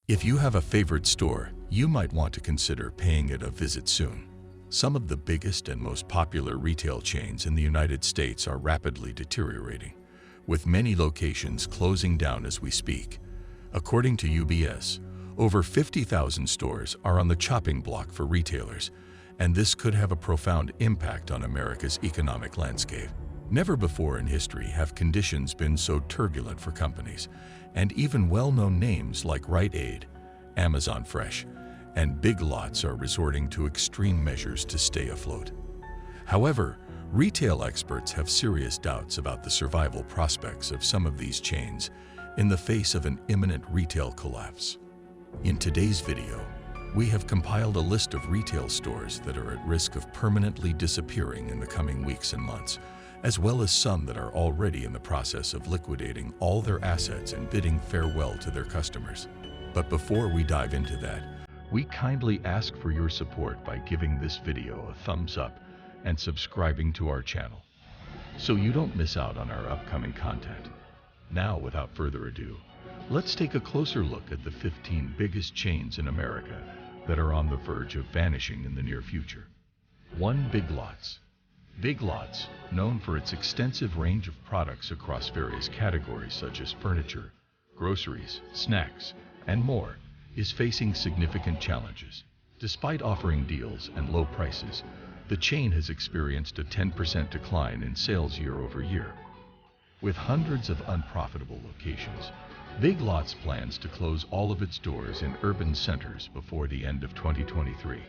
If you have a favorite store, you might want to consider paying it a visit soon. Some of the biggest and most popular retail chains in the United States are rapidly deteriorating, with many locations closing down as we speak. According to UBS, over 50,000 stores are on the chopping block for retailers, and this could have a profound impact on America's economic landscape. Never before in history have conditions been so turbulent for companies, and even well-known names like Rite Aid, Amazon Fresh, and Big Lots are resorting to extreme measures to stay afloat. However, retail experts have serious doubts about the survival prospects of some of these chains in the face of an imminent retail collapse. In today's video, we have compiled a list of retail stores that are at risk of permanently disappearing in the coming weeks and months, as well as some that are already in the process of liquidating all their assets and bidding farewell to their customers. But before we dive into that, we kindly ask for your support by giving this video a thumbs up and subscribing to our channel, so you don't miss out on our upcoming content. Now, without further ado, let's take a closer look at the 15 biggest chains in America that are on the verge of vanishing in the near future. 1. Big Lots. Big Lots, known for its extensive range of products across various categories such as furniture, groceries, snacks, and more, is facing significant challenges. Despite offering deals and low prices, the chain has experienced a 10% decline in sales year over year. With hundreds of unprofitable locations, Big Lots plans to close all of its doors in urban centers before the end of 2023.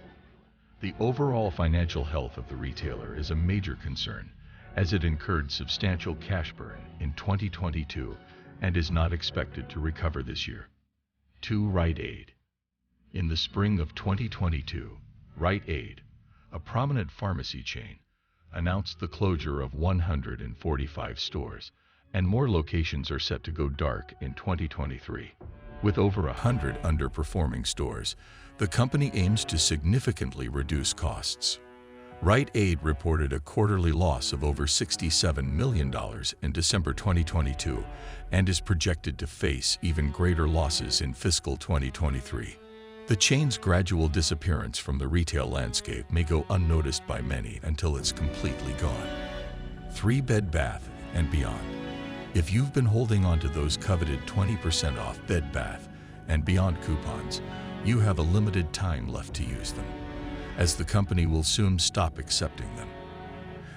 The overall financial health of the retailer is a major concern, as it incurred substantial cash burn in 2022 and is not expected to recover this year. 2. Rite Aid. In the spring of 2022, Rite Aid, a prominent pharmacy chain, announced the closure of 145 stores, and more locations are set to go dark in 2023. With over 100 underperforming stores, the company aims to significantly reduce costs. Rite Aid reported a quarterly loss of over $67 million in December 2022 and is projected to face even greater losses in fiscal 2023. The chain's gradual disappearance from the retail landscape may go unnoticed by many until it's completely gone. 3. Bed Bath & Beyond. If you've been holding on to those coveted 20% off Bed Bath & Beyond coupons, you have a limited time left to use them, as the company will soon stop accepting them.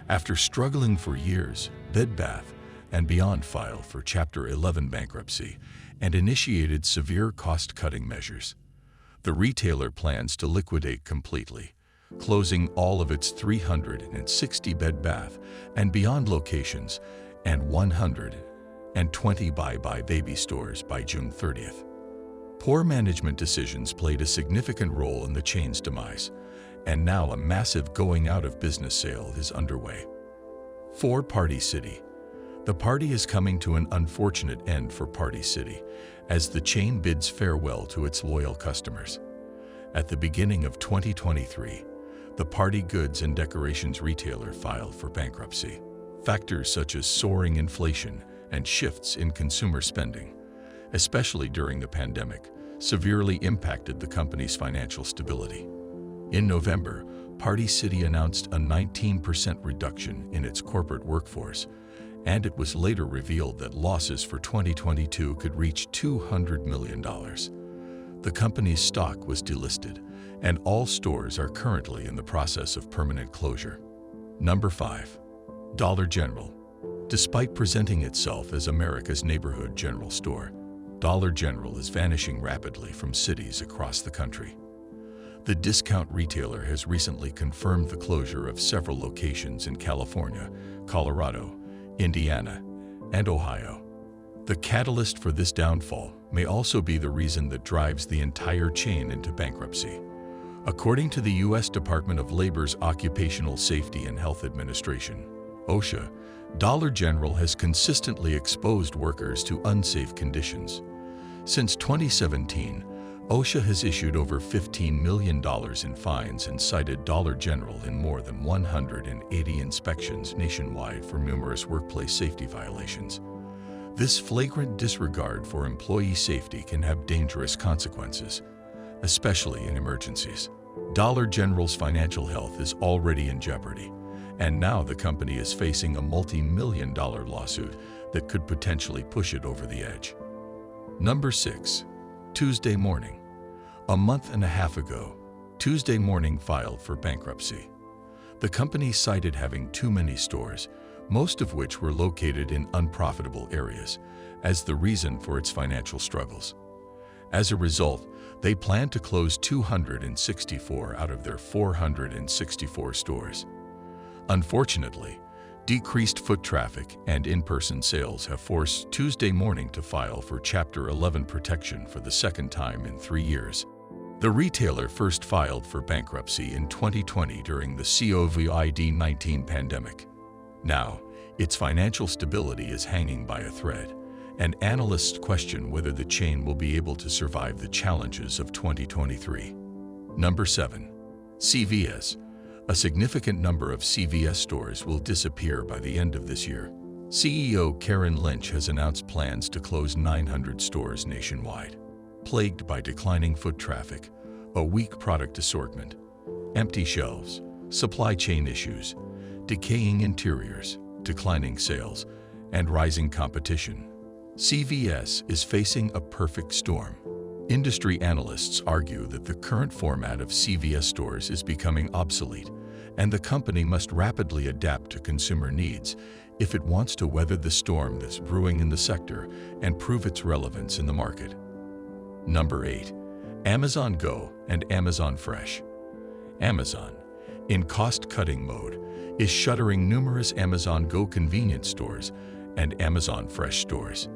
After struggling for years, Bed Bath & Beyond filed for Chapter 11 bankruptcy and initiated severe cost-cutting measures. The retailer plans to liquidate completely, closing all of its 360 Bed Bath & Beyond locations and 120 buybuy BABY stores by June 30th. Poor management decisions played a significant role in the chain's demise, and now a massive going out of business sale is underway. 4. Party City. The party is coming to an unfortunate end for Party City, as the chain bids farewell to its loyal customers. At the beginning of 2023, the party goods and decorations retailer filed for bankruptcy. Factors such as soaring inflation and shifts in consumer spending, especially during the pandemic, severely impacted the company's financial stability. In November, Party City announced a 19% reduction in its corporate workforce, and it was later revealed that losses for 2022 could reach $200 million. The company's stock was delisted, and all stores are currently in the process of permanent closure. 5. Dollar General. Despite presenting itself as America's neighborhood general store, Dollar General is vanishing rapidly from cities across the country. The discount retailer has recently confirmed the closure of several locations in California, Colorado, Indiana, and Ohio. The catalyst for this downfall may also be the reason that drives the entire chain into bankruptcy. According to the U.S. Department of Labor's Occupational Safety and Health Administration, OSHA, Dollar General has consistently exposed workers to unsafe conditions. Since 2017, OSHA has issued over $15 million in fines and cited Dollar General in more than 180 inspections nationwide for numerous workplace safety violations. This flagrant disregard for employee safety can have dangerous consequences, especially in emergencies. Dollar General's financial health is already in jeopardy, and now the company is facing a multi-million-dollar lawsuit that could potentially push it over the edge. Number 6. Tuesday Morning. A month and a half ago, Tuesday Morning filed for bankruptcy. The company cited having too many stores, most of which were located in unprofitable areas, as the reason for its financial struggles. As a result, they plan to close 264 out of their 464 stores. Unfortunately, decreased foot traffic and in-person sales have forced Tuesday Morning to file for Chapter 11 protection for the second time in 3 years. The retailer first filed for bankruptcy in 2020 during the COVID-19 pandemic. Now, its financial stability is hanging by a thread, and analysts question whether the chain will be able to survive the challenges of 2023. Number 7. CVS. A significant number of CVS stores will disappear by the end of this year. CEO Karen Lynch has announced plans to close 900 stores nationwide. Plagued by declining foot traffic, a weak product assortment, empty shelves, supply chain issues, decaying interiors, declining sales, and rising competition, CVS is facing a perfect storm. Industry analysts argue that the current format of CVS stores is becoming obsolete, and the company must rapidly adapt to consumer needs if it wants to weather the storm that's brewing in the sector and prove its relevance in the market. Number 8. Amazon Go and Amazon Fresh. Amazon, in cost-cutting mode, is shuttering numerous Amazon Go convenience stores and Amazon Fresh stores.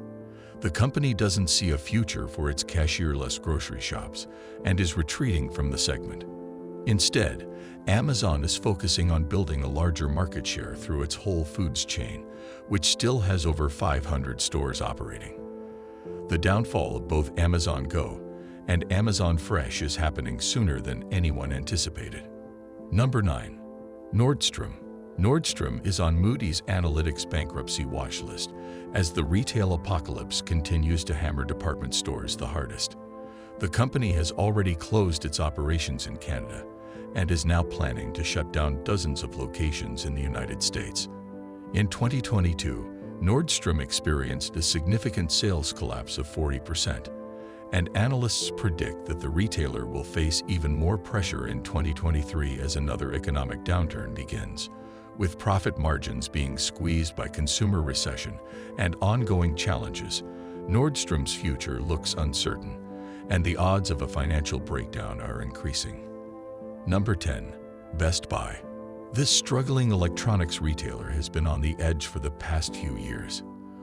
The company doesn't see a future for its cashier-less grocery shops and is retreating from the segment. Instead, Amazon is focusing on building a larger market share through its Whole Foods chain, which still has over 500 stores operating. The downfall of both Amazon Go and Amazon Fresh is happening sooner than anyone anticipated. Number 9. Nordstrom. Nordstrom is on Moody's Analytics bankruptcy watch list as the retail apocalypse continues to hammer department stores the hardest. The company has already closed its operations in Canada and is now planning to shut down dozens of locations in the United States. In 2022, Nordstrom experienced a significant sales collapse of 40%, and analysts predict that the retailer will face even more pressure in 2023 as another economic downturn begins, with profit margins being squeezed by consumer recession and ongoing challenges. Nordstrom's future looks uncertain, and the odds of a financial breakdown are increasing. Number 10. Best Buy. This struggling electronics retailer has been on the edge for the past few years,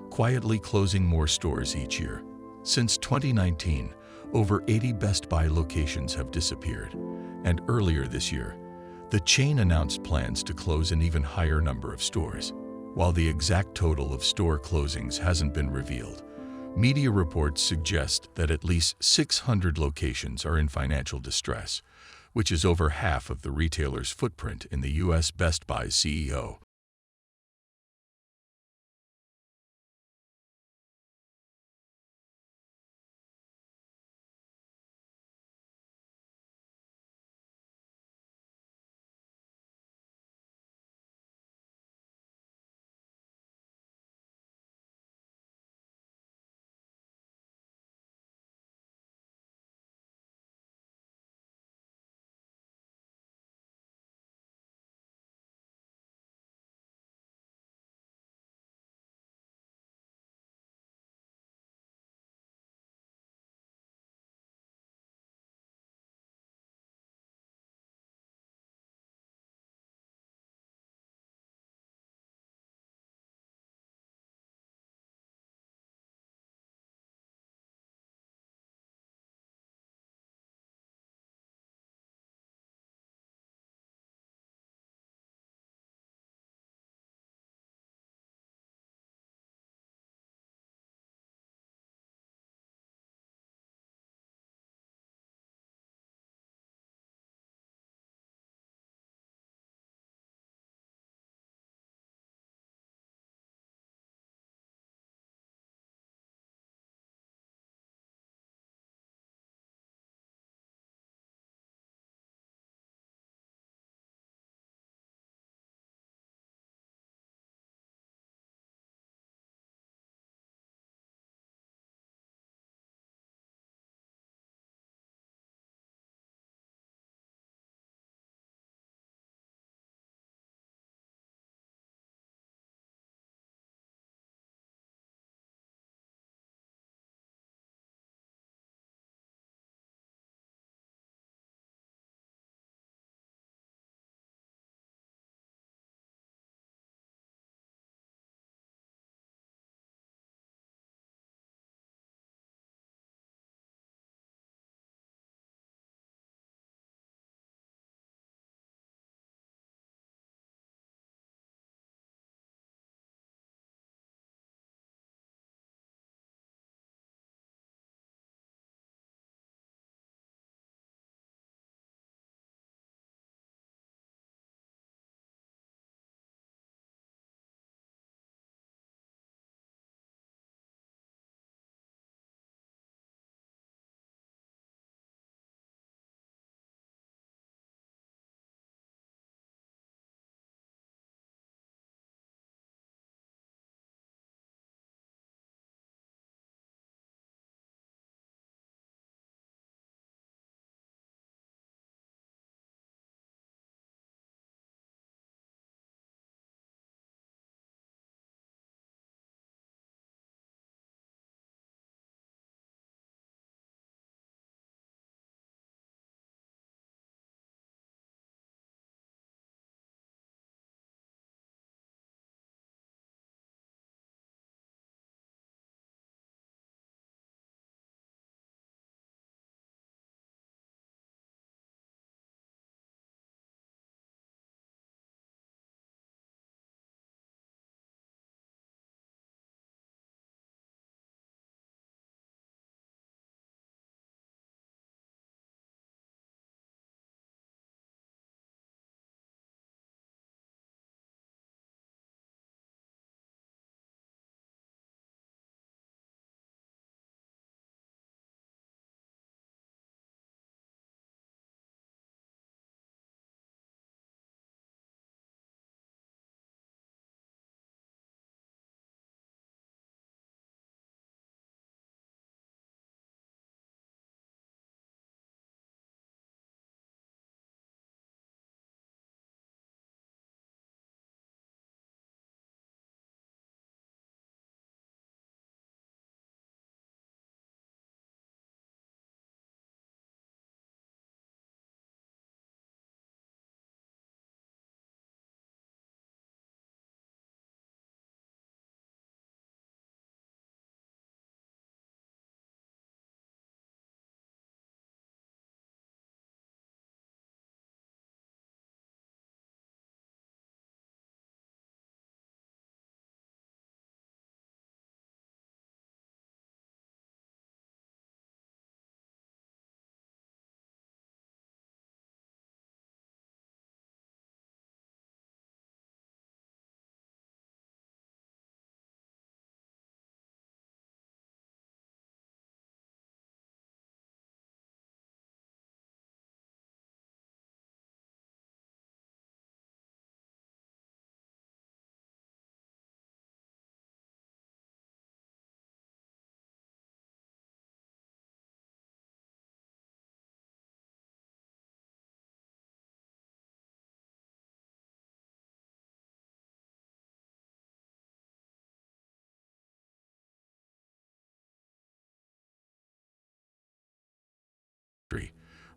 quietly closing more stores each year. Since 2019, over 80 Best Buy locations have disappeared, and earlier this year, the chain announced plans to close an even higher number of stores. While the exact total of store closings hasn't been revealed, media reports suggest that at least 600 locations are in financial distress, which is over half of the retailer's footprint in the U.S. Best Buy's CEO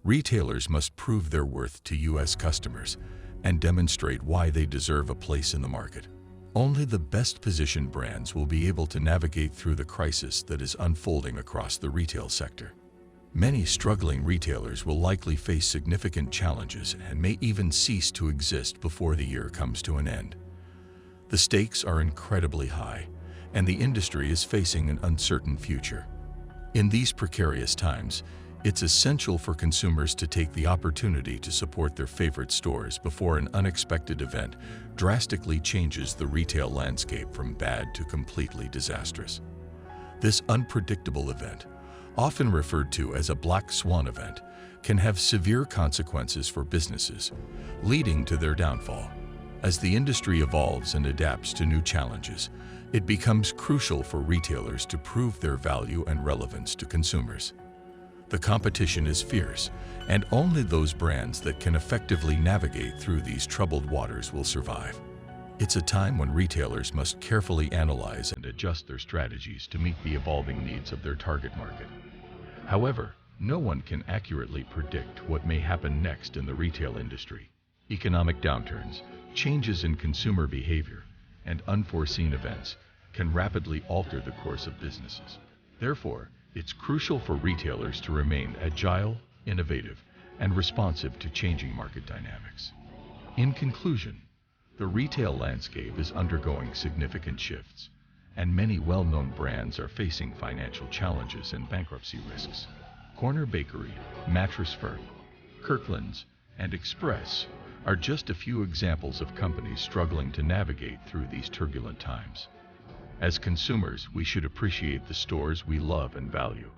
Retailers must prove their worth to U.S. customers and demonstrate why they deserve a place in the market. Only the best-positioned brands will be able to navigate through the crisis that is unfolding across the retail sector. Many struggling retailers will likely face significant challenges and may even cease to exist before the year comes to an end. The stakes are incredibly high, and the industry is facing an uncertain future. In these precarious times, it's essential for consumers to take the opportunity to support their favorite stores before an unexpected event drastically changes the retail landscape from bad to completely disastrous. This unpredictable event, often referred to as a black swan event, can have severe consequences for businesses, leading to their downfall. As the industry evolves and adapts to new challenges, it becomes crucial for retailers to prove their value and relevance to consumers. The competition is fierce, and only those brands that can effectively navigate through these troubled waters will survive. It's a time when retailers must carefully analyze and adjust their strategies to meet the evolving needs of their target market. However, no one can accurately predict what may happen next in the retail industry. Economic downturns, changes in consumer behavior, and unforeseen events can rapidly alter the course of businesses. Therefore, it's crucial for retailers to remain agile, innovative, and responsive to changing market dynamics. In conclusion, the retail landscape is undergoing significant shifts, and many well-known brands are facing financial challenges and bankruptcy risks. Corner Bakery, Mattress Firm, Kirkland's, and Express are just a few examples of companies struggling to navigate through these turbulent times. As consumers, we should appreciate the stores we love and value,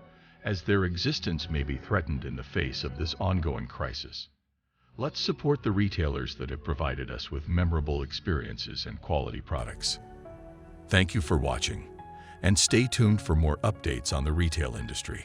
as their existence may be threatened in the face of this ongoing crisis. Let's support the retailers that have provided us with memorable experiences and quality products. Thank you for watching, and stay tuned for more updates on the retail industry.